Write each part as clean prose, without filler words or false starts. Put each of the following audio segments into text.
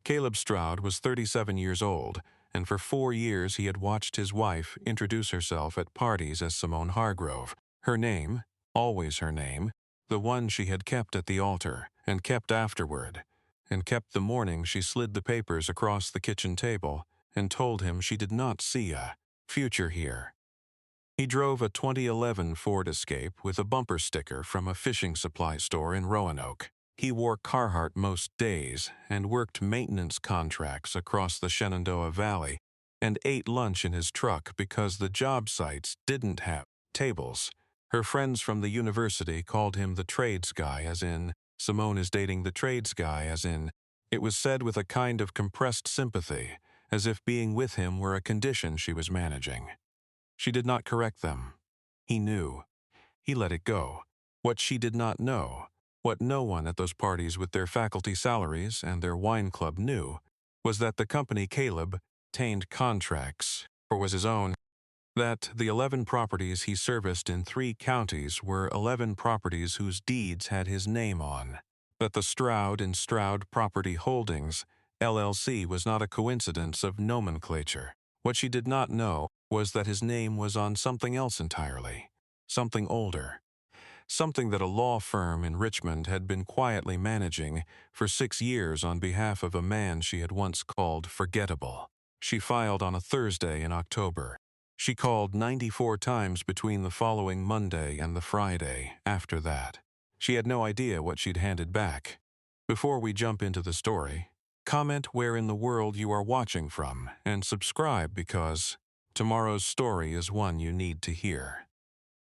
Caleb Stroud was 37 years old, and for 4 years he had watched his wife introduce herself at parties as Simone Hargrove. Her name, always her name, the one she had kept at the altar, and kept afterward, and kept the morning she slid the papers across the kitchen table and told him she did not see a future here. He drove a 2011 Ford Escape with a bumper sticker from a fishing supply store in Roanoke. He wore Carhartt most days and worked maintenance contracts across the Shenandoah Valley and ate lunch in his truck because the job sites didn't have tables. Her friends from the university called him the trades guy, as in, Simone is dating the trades guy, as in, it was said with a kind of compressed sympathy, as if being with him were a condition she was managing. She did not correct them. He knew. He let it go. What she did not know, what no one at those parties with their faculty salaries and their wine club knew, was that the company Caleb obtained contracts for was his own, that the 11 properties he serviced in 3 counties were 11 properties whose deeds had his name on, that the Stroud and Stroud Property Holdings, LLC, was not a coincidence of nomenclature. What she did not know was that his name was on something else entirely, something older, something that a law firm in Richmond had been quietly managing for 6 years on behalf of a man she had once called forgettable. She filed on a Thursday in October. She called 94 times between the following Monday and the Friday after that. She had no idea what she'd handed back. Before we jump into the story, comment where in the world you are watching from and subscribe because tomorrow's story is one you need to hear.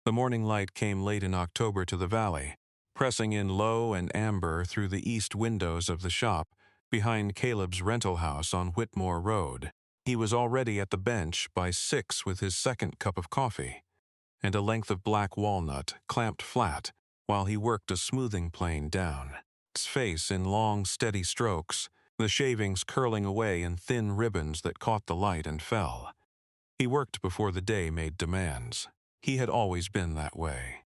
The morning light came late in October to the valley, pressing in low and amber through the east windows of the shop behind Caleb's rental house on Whitmore Road. He was already at the bench by 6 with his second cup of coffee, and a length of black walnut clamped flat while he worked a smoothing plane down. His face in long, steady strokes, the shavings curling away in thin ribbons that caught the light and fell. He worked before the day made demands. He had always been that way.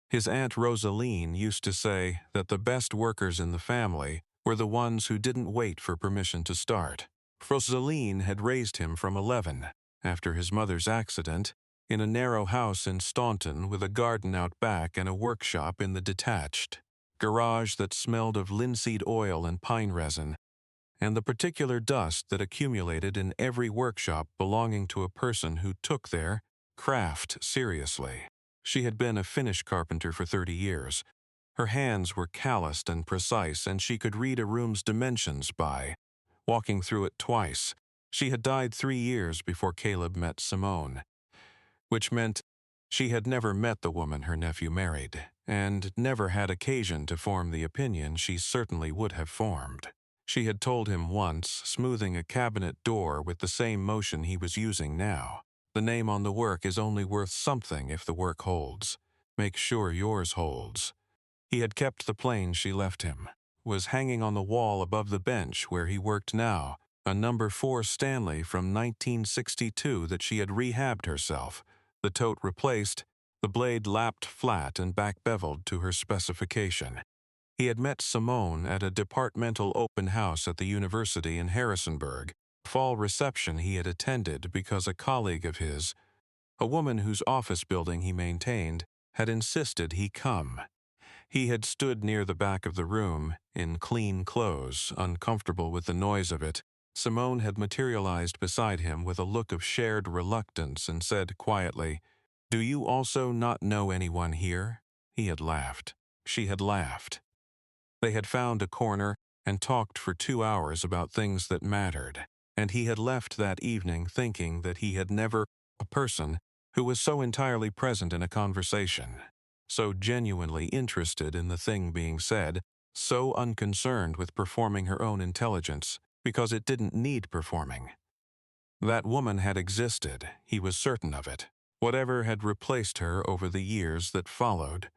His Aunt Rosaline used to say that the best workers in the family were the ones who didn't wait for permission to start. Rosaline had raised him from 11, after his mother's accident, in a narrow house in Staunton with a garden out back and a workshop in the detached garage that smelled of linseed oil and pine resin, and the particular dust that accumulated in every workshop belonging to a person who took their craft seriously. She had been a finish carpenter for 30 years. Her hands were calloused and precise, and she could read a room's dimensions by walking through it twice. She had died 3 years before Caleb met Simone, which meant she had never met the woman her nephew married, and never had occasion to form the opinion she certainly would have formed. She had told him once, smoothing a cabinet door with the same motion he was using now, "The name on the work is only worth something if the work holds. Make sure yours holds." He had kept the plane she left him, was hanging on the wall above the bench where he worked now, a number 4 Stanley from 1962 that she had rehabbed herself, the tote replaced, the blade lapped flat and back-beveled to her specification. He had met Simone at a departmental open house at the university in Harrisonburg, a fall reception he had attended because a colleague of his, a woman whose office building he maintained, had insisted he come. He had stood near the back of the room, in clean clothes, uncomfortable with the noise of it. Simone had materialized beside him with a look of shared reluctance and said quietly, "Do you also not know anyone here?" He had laughed. She had laughed. They had found a corner and talked for 2 hours about things that mattered, and he had left that evening thinking that he had never a person who was so entirely present in a conversation, so genuinely interested in the thing being said, so unconcerned with performing her own intelligence, because it didn't need performing. That woman had existed, he was certain of it, whatever had replaced her over the years that followed.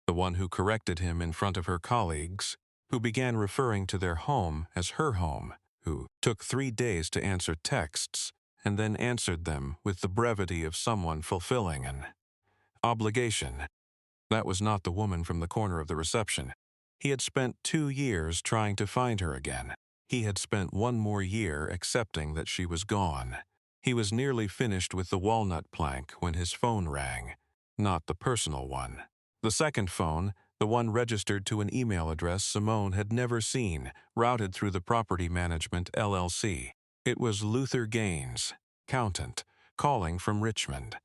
The one who corrected him in front of her colleagues, who began referring to their home as her home, who took 3 days to answer texts, and then answered them with the brevity of someone fulfilling an obligation. That was not the woman from the corner of the reception. He had spent 2 years trying to find her again. He had spent one more year accepting that she was gone. He was nearly finished with the walnut plank when his phone rang. Not the personal one. The second phone, the one registered to an email address Simone had never seen, routed through the Property Management LLC. It was Luther Gaines, accountant, calling from Richmond.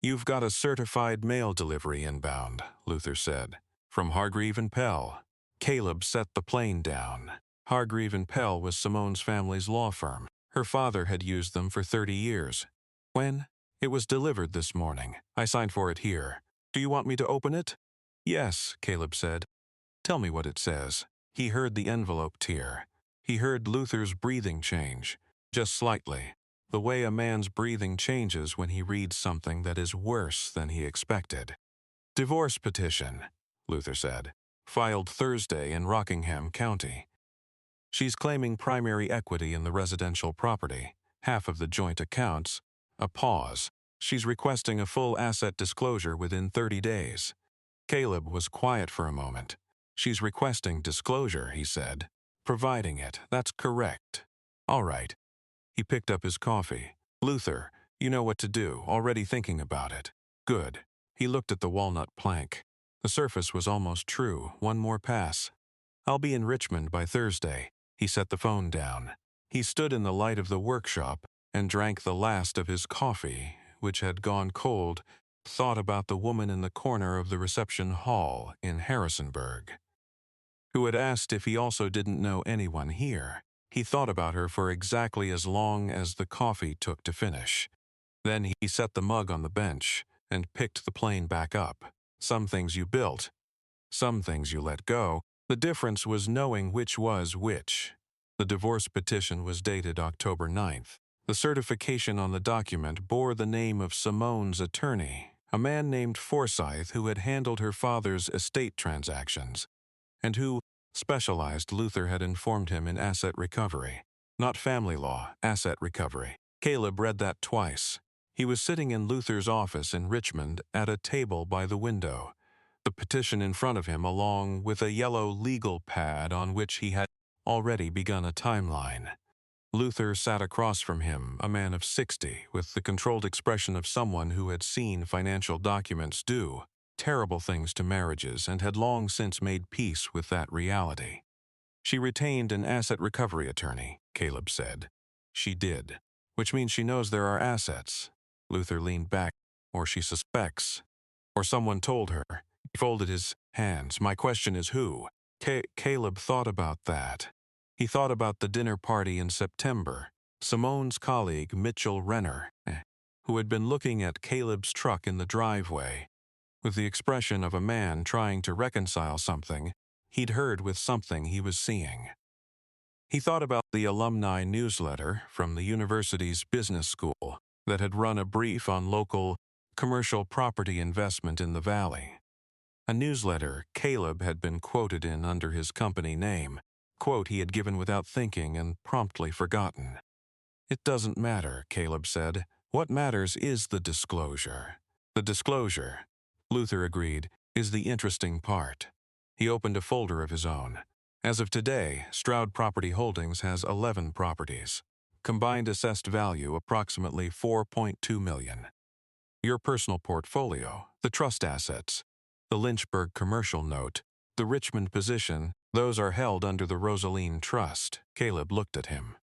"You've got a certified mail delivery inbound," Luther said. "From Hargreave and Pell." Caleb set the plane down. Hargreave and Pell was Simone's family's law firm. Her father had used them for 30 years. "When?" "It was delivered this morning. I signed for it here. Do you want me to open it?" "Yes," Caleb said. "Tell me what it says." He heard the envelope tear. He heard Luther's breathing change, just slightly, the way a man's breathing changes when he reads something that is worse than he expected. "Divorce petition," Luther said, "filed Thursday in Rockingham County. She's claiming primary equity in the residential property, half of the joint accounts." A pause. "She's requesting a full asset disclosure within 30 days. Caleb was quiet for a moment. "She's requesting disclosure," he said. "Providing it, that's correct." "All right." He picked up his coffee. "Luther, you know what to do, already thinking about it." "Good." He looked at the walnut plank. The surface was almost true, one more pass. "I'll be in Richmond by Thursday." He set the phone down. He stood in the light of the workshop and drank the last of his coffee, which had gone cold, thought about the woman in the corner of the reception hall in Harrisonburg, who had asked if he also didn't know anyone here. He thought about her for exactly as long as the coffee took to finish. Then he set the mug on the bench and picked the plane back up. Some things you built, some things you let go. The difference was knowing which was which. The divorce petition was dated October 9th. The certification on the document bore the name of Simone's attorney, a man named Forsyth who had handled her father's estate transactions, and who specialized, Luther had informed him, in asset recovery. Not family law, asset recovery. Caleb read that twice. He was sitting in Luther's office in Richmond at a table by the window, the petition in front of him along with a yellow legal pad on which he had already begun a timeline. Luther sat across from him, a man of 60, with the controlled expression of someone who had seen financial documents do terrible things to marriages and had long since made peace with that reality. "She retained an asset recovery attorney," Caleb said. "She did, which means she knows there are assets." Luther leaned back. "Or she suspects. Or someone told her." He folded his hands. "My question is who?" Caleb thought about that. He thought about the dinner party in September. Simone's colleague, Mitchell Renner, who had been looking at Caleb's truck in the driveway, with the expression of a man trying to reconcile something he'd heard with something he was seeing. He thought about the alumni newsletter from the university's business school that had run a brief on local commercial property investment in the valley. A newsletter Caleb had been quoted in under his company name, quote he had given without thinking and promptly forgotten. "It doesn't matter," Caleb said. "What matters is the disclosure." "The disclosure," Luther agreed, "is the interesting part." He opened a folder of his own. As of today, Stroud Property Holdings has 11 properties. Combined assessed value approximately $4.2 million. Your personal portfolio, the trust assets, the Lynchburg commercial note, the Richmond position, those are held under the Rosaline Trust. Caleb looked at him.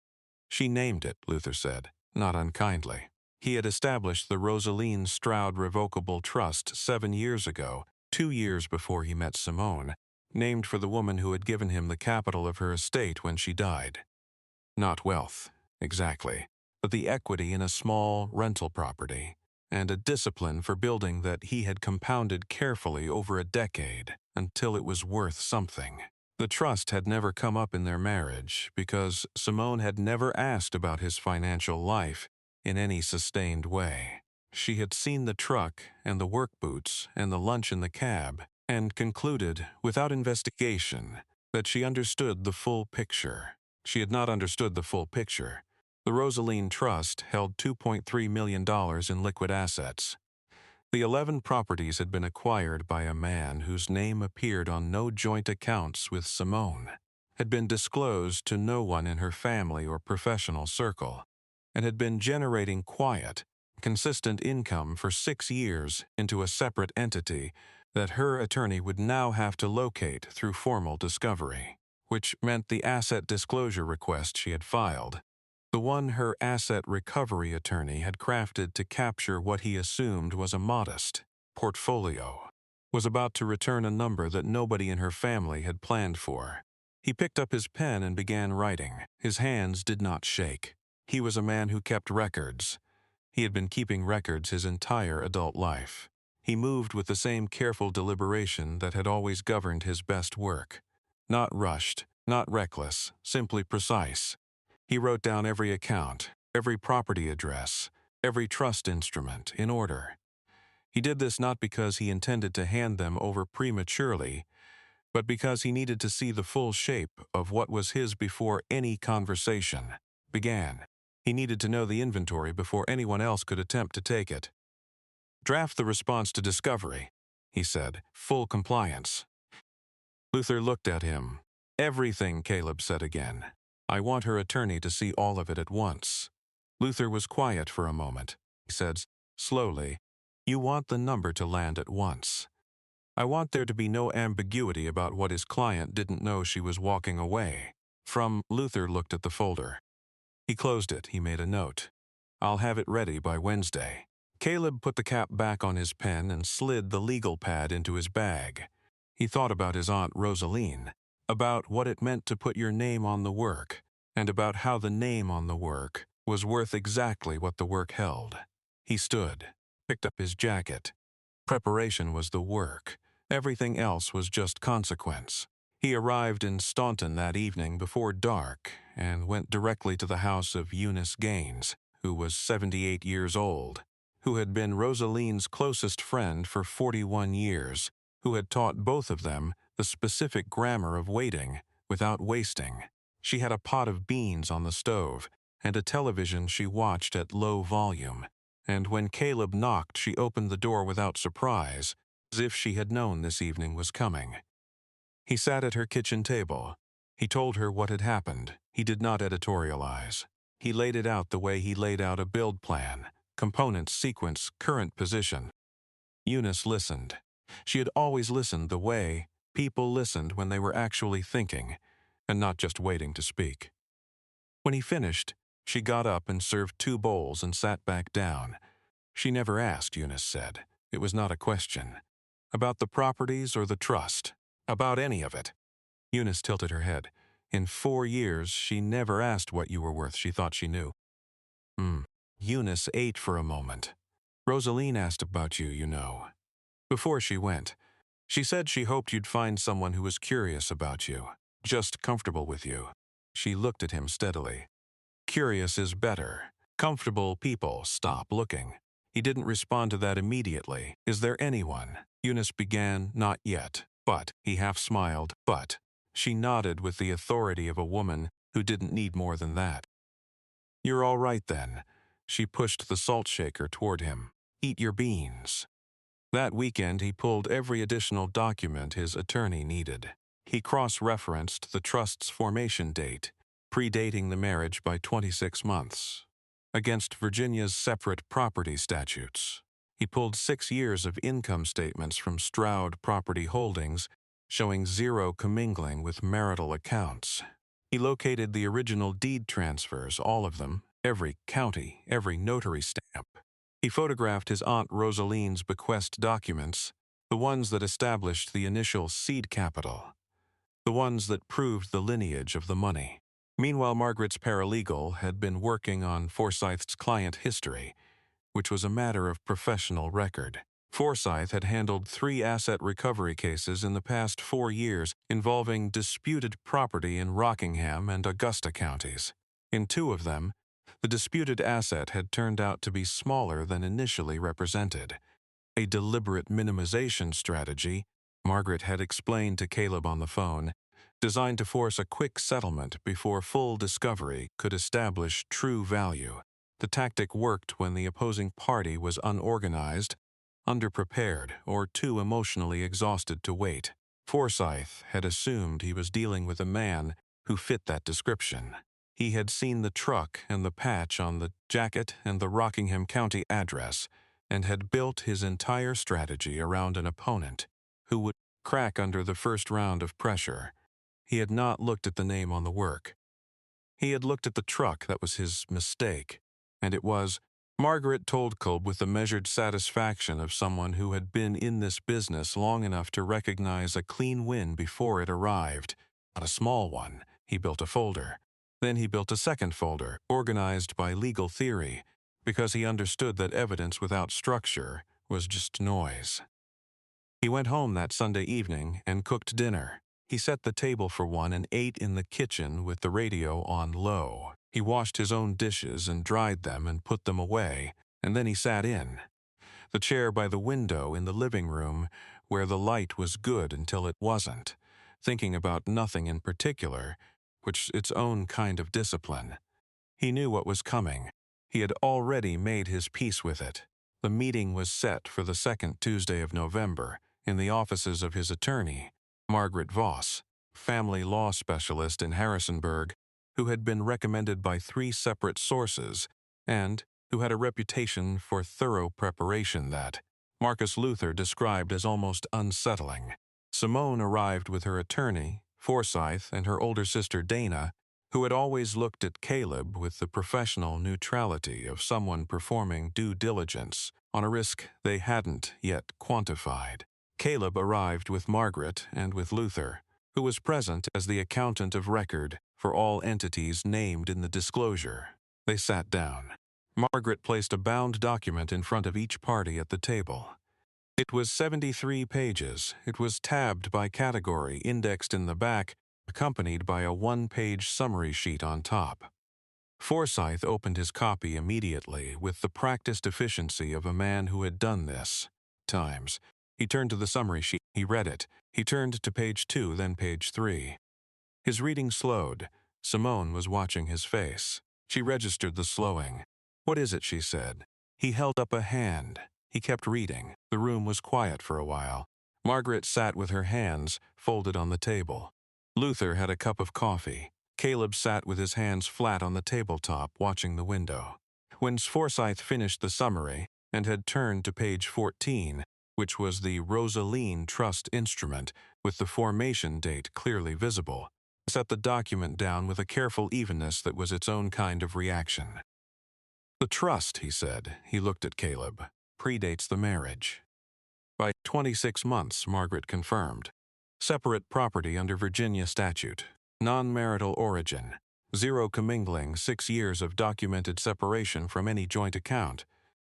"She named it," Luther said, not unkindly. He had established the Rosaline Stroud Revocable Trust 7 years ago, 2 years before he met Simone, named for the woman who had given him the capital of her estate when she died. Not wealth, exactly, but the equity in a small rental property, and a discipline for building that he had compounded carefully over a decade until it was worth something. The trust had never come up in their marriage because Simone had never asked about his financial life in any sustained way. She had seen the truck and the work boots and the lunch in the cab and concluded, without investigation, that she understood the full picture. She had not understood the full picture. The Rosaline Trust held $2.3 million in liquid assets. The 11 properties had been acquired by a man whose name appeared on no joint accounts with Simone. had been disclosed to no one in her family or professional circle, and had been generating quiet, consistent income for 6 years into a separate entity that her attorney would now have to locate through formal discovery, which meant the asset disclosure request she had filed, the one her asset recovery attorney had crafted to capture what he assumed was a modest portfolio, was about to return a number that nobody in her family had planned for. He picked up his pen and began writing. His hands did not shake. He was a man who kept records. He had been keeping records his entire adult life. He moved with the same careful deliberation that had always governed his best work. Not rushed, not reckless, simply precise. He wrote down every account, every property address, every trust instrument in order. He did this not because he intended to hand them over prematurely, but because he needed to see the full shape of what was his before any conversation began. He needed to know the inventory before anyone else could attempt to take it. "Draft the response to discovery," he said, "full compliance." Luther looked at him. "Everything," Caleb said again. "I want her attorney to see all of it at once." Luther was quiet for a moment. He said, slowly, "You want the number to land at once. I want there to be no ambiguity about what his client didn't know she was walking away." Luther looked at the folder. He closed it. He made a note. "I'll have it ready by Wednesday." Caleb put the cap back on his pen and slid the legal pad into his bag. He thought about his Aunt Rosaline, about what it meant to put your name on the work, and about how the name on the work was worth exactly what the work held. He stood, picked up his jacket. Preparation was the work. Everything else was just consequence. He arrived in Staunton that evening before dark and went directly to the house of Eunice Gaines, who was 78 years old, who had been Rosaline's closest friend for 41 years, who had taught both of them the specific grammar of waiting without wasting. She had a pot of beans on the stove and a television she watched at low volume, and when Caleb knocked, she opened the door without surprise, as if she had known this evening was coming. He sat at her kitchen table. He told her what had happened. He did not editorialize. He laid it out the way he laid out a build plan: components, sequence, current position. Eunice listened. She had always listened the way people listened when they were actually thinking, and not just waiting to speak. When he finished, she got up and served 2 bowls and sat back down. She never asked, Eunice said. It was not a question. About the properties or the trust. About any of it. Eunice tilted her head. In 4 years, she never asked what you were worth. She thought she knew. Eunice ate for a moment. "Rosaline asked about you, you know. Before she went. She said she hoped you'd find someone who was curious about you, just comfortable with you." She looked at him steadily. "Curious is better. Comfortable people stop looking." He didn't respond to that immediately. "Is there anyone?" Eunice began. "Not yet. But," he half smiled, "but." She nodded with the authority of a woman who didn't need more than that. "You're all right then." She pushed the salt shaker toward him. "Eat your beans." That weekend he pulled every additional document his attorney needed. He cross-referenced the trust's formation date, predating the marriage by 26 months, against Virginia's separate property statutes. He pulled 6 years of income statements from Stroud Property Holdings, showing zero commingling with marital accounts. He located the original deed transfers, all of them, every county, every notary stamp. He photographed his Aunt Rosaline's bequest documents, the ones that established the initial seed capital, the ones that proved the lineage of the money. Meanwhile, Margaret's paralegal had been working on Forsyth's client history, which was a matter of professional record. Forsyth had handled 3 asset recovery cases in the past 4 years involving disputed property in Rockingham and Augusta counties. In 2 of them, the disputed asset had turned out to be smaller than initially represented. A deliberate minimization strategy, Margaret had explained to Caleb on the phone, designed to force a quick settlement before full discovery could establish true value. The tactic worked when the opposing party was unorganized, underprepared, or too emotionally exhausted to wait. Forsyth had assumed he was dealing with a man who fit that description. He had seen the truck and the patch on the jacket and the Rockingham County address, and had built his entire strategy around an opponent who would crack under the first round of pressure. He had not looked at the name on the work. He had looked at the truck. That was his mistake. And it was, Margaret told Kolb with the measured satisfaction of someone who had been in this business long enough to recognize a clean win before it arrived. Not a small one. He built a folder. Then he built a second folder, organized by legal theory, because he understood that evidence without structure was just noise. He went home that Sunday evening and cooked dinner. He set the table for one and ate in the kitchen with the radio on low. He washed his own dishes and dried them and put them away, and then he sat in the chair by the window in the living room where the light was good until it wasn't, thinking about nothing in particular, which its own kind of discipline. He knew what was coming. He had already made his peace with it. The meeting was set for the second Tuesday of November in the offices of his attorney, Margaret Voss, family law specialist in Harrisonburg, who had been recommended by 3 separate sources and who had a reputation for thorough preparation that Marcus Luther described as almost unsettling. Simone arrived with her attorney, Forsyth, and her older sister Dana, who had always looked at Caleb with the professional neutrality of someone performing due diligence on a risk they hadn't yet quantified. Caleb arrived with Margaret and with Luther, who was present as the accountant of record for all entities named in the disclosure. They sat down. Margaret placed a bound document in front of each party at the table. It was 73 pages. It was tabbed by category, indexed in the back, accompanied by a 1-page summary sheet on top. Forsyth opened his copy immediately with the practiced efficiency of a man who had done this times. He turned to the summary sheet. He read it. He turned to page 2, then page 3. His reading slowed. Simone was watching his face. She registered the slowing. "What is it?" she said. He held up a hand. He kept reading. The room was quiet for a while. Margaret sat with her hands folded on the table. Luther had a cup of coffee. Caleb sat with his hands flat on the tabletop, watching the window. When Forsyth finished the summary and had turned to page 14, which was the Rosaline Trust instrument with the formation date clearly visible, set the document down with a careful evenness that was its own kind of reaction. "The trust," he said, he looked at Caleb, "predates the marriage." "By 26 months, Margaret confirmed. "Separate property under Virginia statute. Non-marital origin. 0 commingling, 6 years of documented separation from any joint account."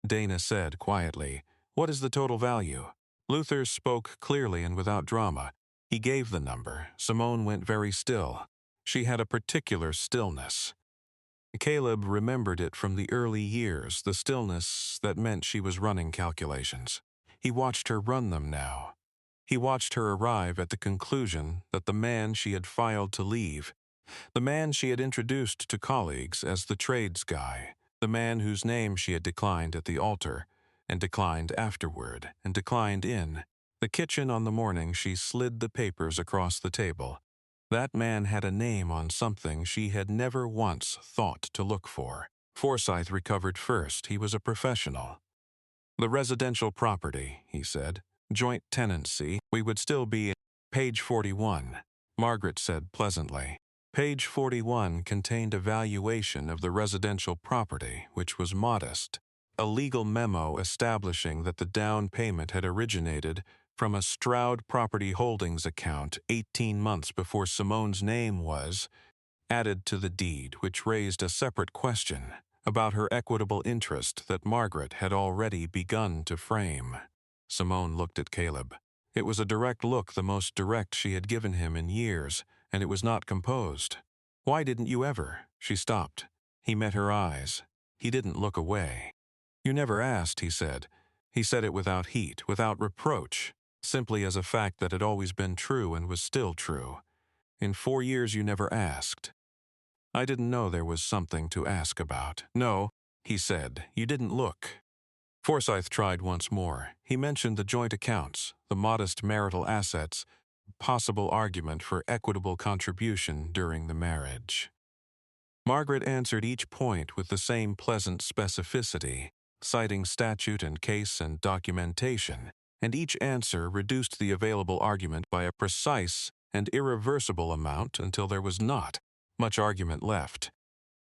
Dana said quietly, "What is the total value?" Luther spoke clearly and without drama. He gave the number. Simone went very still. She had a particular stillness. Caleb remembered it from the early years, the stillness that meant she was running calculations. He watched her run them now. He watched her arrive at the conclusion that the man she had filed to leave, the man she had introduced to colleagues as the trades guy, the man whose name she had declined at the altar, and declined afterward, and declined in the kitchen on the morning she slid the papers across the table. That man had a name on something she had never once thought to look for. Forsyth recovered first. He was a professional. "The residential property," he said. "Joint tenancy. We would still be in page 41. Margaret said pleasantly. Page 41 contained a valuation of the residential property, which was modest. A legal memo establishing that the down payment had originated from a Stroud Property Holdings account 18 months before Simone's name was added to the deed, which raised a separate question about her equitable interest that Margaret had already begun to frame. Simone looked at Caleb. It was a direct look, the most direct she had given him in years, and it was not composed. "Why didn't you ever?" She stopped. He met her eyes. He didn't look away. "You never asked," he said. He said it without heat, without reproach, simply as a fact that had always been true and was still true. "In 4 years you never asked." "I didn't know there was something to ask about." "No," he said, "you didn't look." Forsyth tried once more. He mentioned the joint accounts, the modest marital assets, possible argument for equitable contribution during the marriage. Margaret answered each point with the same pleasant specificity, citing statute and case and documentation, and each answer reduced the available argument by a precise and irreversible amount until there was not much argument left.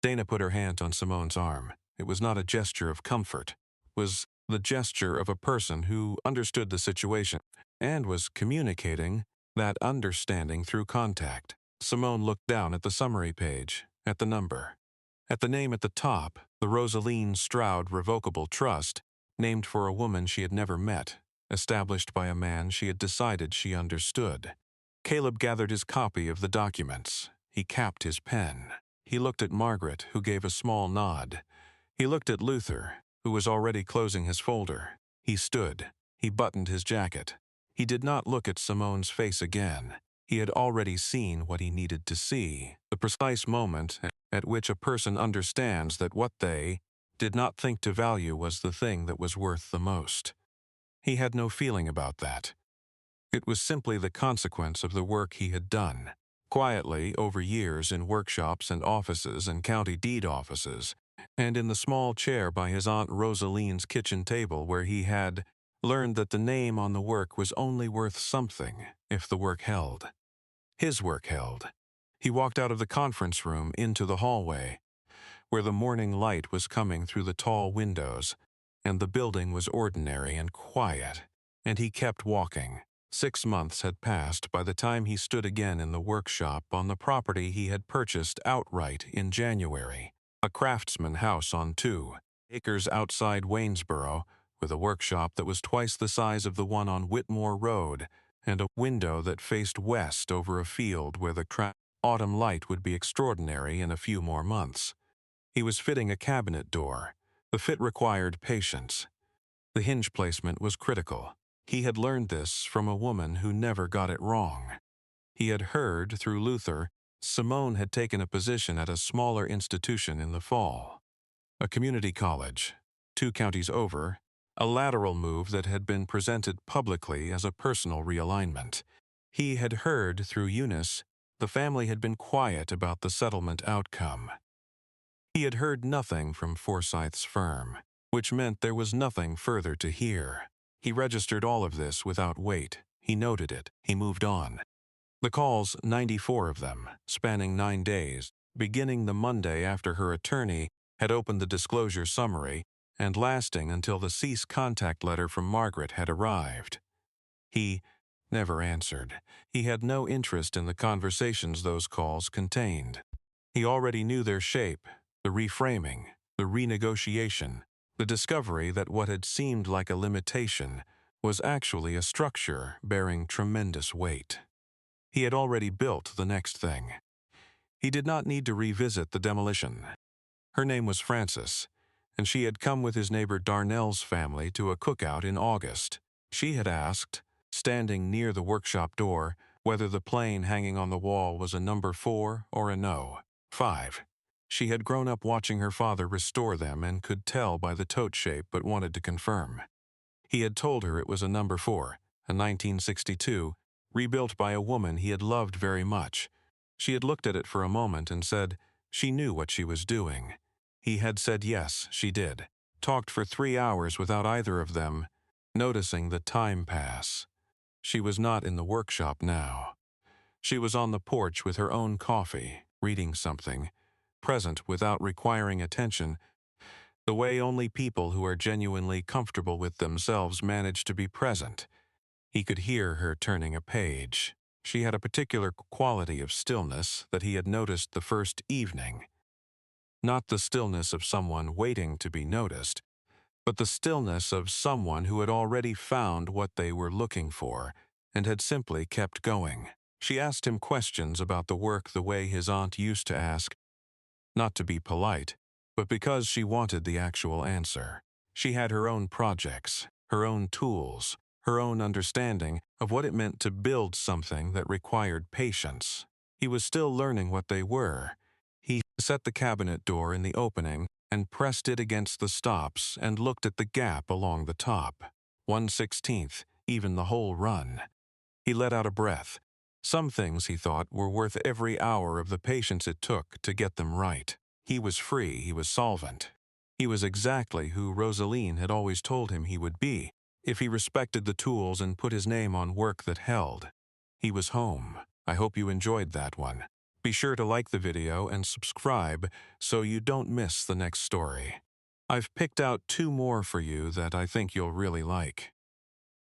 Dana put her hand on Simone's arm. It was not a gesture of comfort. It was the gesture of a person who understood the situation and was communicating that understanding through contact. Simone looked down at the summary page, at the number. At the name at the top, the Rosaline Stroud Revocable Trust, named for a woman she had never met, established by a man she had decided she understood. Caleb gathered his copy of the documents. He capped his pen. He looked at Margaret, who gave a small nod. He looked at Luther, who was already closing his folder. He stood. He buttoned his jacket. He did not look at Simone's face again. He had already seen what he needed to see, the precise moment at which a person understands that what they did not think to value was the thing that was worth the most. He had no feeling about that. It was simply the consequence of the work he had done, quietly over years in workshops and offices and county deed offices, and in the small chair by his Aunt Rosaline's kitchen table where he had learned that the name on the work was only worth something if the work held. His work held. He walked out of the conference room into the hallway, where the morning light was coming through the tall windows, and the building was ordinary and quiet, and he kept walking. 6 months had passed by the time he stood again in the workshop on the property he had purchased outright in January, a craftsman house on 2 acres outside Waynesboro, with a workshop that was twice the size of the one on Whitmore Road, and a window that faced west over a field where the autumn light would be extraordinary in a few more months. He was fitting a cabinet door. The fit required patience. The hinge placement was critical. He had learned this from a woman who never got it wrong. He had heard, through Luther, Simone had taken a position at a smaller institution in the fall. A community college, 2 counties over, a lateral move that had been presented publicly as a personal realignment. He had heard, through Eunice, the family had been quiet about the settlement outcome. He had heard nothing from Forsyth's firm, which meant there was nothing further to hear. He registered all of this without weight. He noted it. He moved on. The calls, 94 of them, spanning 9 days, beginning the Monday after her attorney had opened the disclosure summary and lasting until the cease contact letter from Margaret had arrived. He never answered. He had no interest in the conversations those calls contained. He already knew their shape, the reframing, the renegotiation, the discovery that what had seemed like a limitation was actually a structure bearing tremendous weight. He had already built the next thing. He did not need to revisit the demolition. Her name was Frances, and she had come with his neighbor Darnell's family to a cookout in August. She had asked, standing near the workshop door, whether the plane hanging on the wall was a number 4 or a no. 5. She had grown up watching her father restore them and could tell by the tote shape but wanted to confirm. He had told her it was a number 4, a 1962, rebuilt by a woman he had loved very much. She had looked at it for a moment and said she knew what she was doing. He had said yes, she did. Talked for 3 hours without either of them noticing the time pass. She was not in the workshop now. She was on the porch with her own coffee, reading something, present without requiring attention, the way only people who are genuinely comfortable with themselves manage to be present. He could hear her turning a page. She had a particular quality of stillness that he had noticed the first evening. Not the stillness of someone waiting to be noticed, but the stillness of someone who had already found what they were looking for and had simply kept going. She asked him questions about the work the way his aunt used to ask, not to be polite, but because she wanted the actual answer. She had her own projects, her own tools, her own understanding of what it meant to build something that required patience. He was still learning what they were. He set the cabinet door in the opening and pressed it against the stops and looked at the gap along the top. 1/16, even the whole run. He let out a breath. Some things, he thought, were worth every hour of the patience it took to get them right. He was free, he was solvent. He was exactly who Rosaline had always told him he would be, if he respected the tools and put his name on work that held. He was home. I hope you enjoyed that one. Be sure to like the video and subscribe so you don't miss the next story. I've picked out 2 more for you that I think you'll really like.